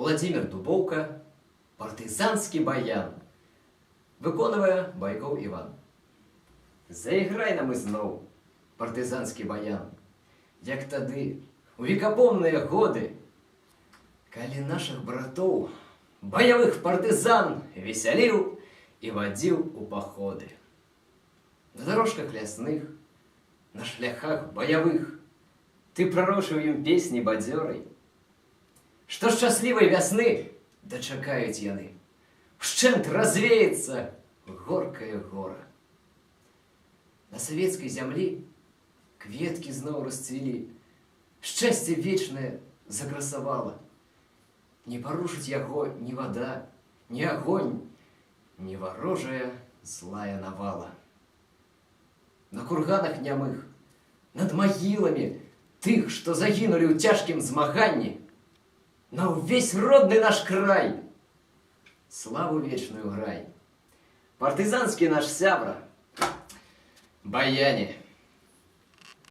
Владимир Дубоўка, партызанскі баян. Выконвае Байкоў Іван. Заіграй нам ізноў партызанскі баян, як тады, у векапомныя годы, калі нашых братоў, баявых партызан весяліў і вадзіў у паходы. На дарожках лясных, на шляхах баявых ты прарошыў ім песні бадзёрай, што шчаслівай вясны дачакаюць яны, ушчэнт развеецца горкае гора. На савецкай зямлі кветкі зноў расцвілі, шчасце вечнае закрасавала. Не парушыць яго ні вада, ні агонь, ні варожая злая навала. На курганах нямых, над магіламі тых, што загінулі ў цяжкім змаганні, на ўвесь родны наш край славу вечную грай. Партызанскі наш сябра, баяне.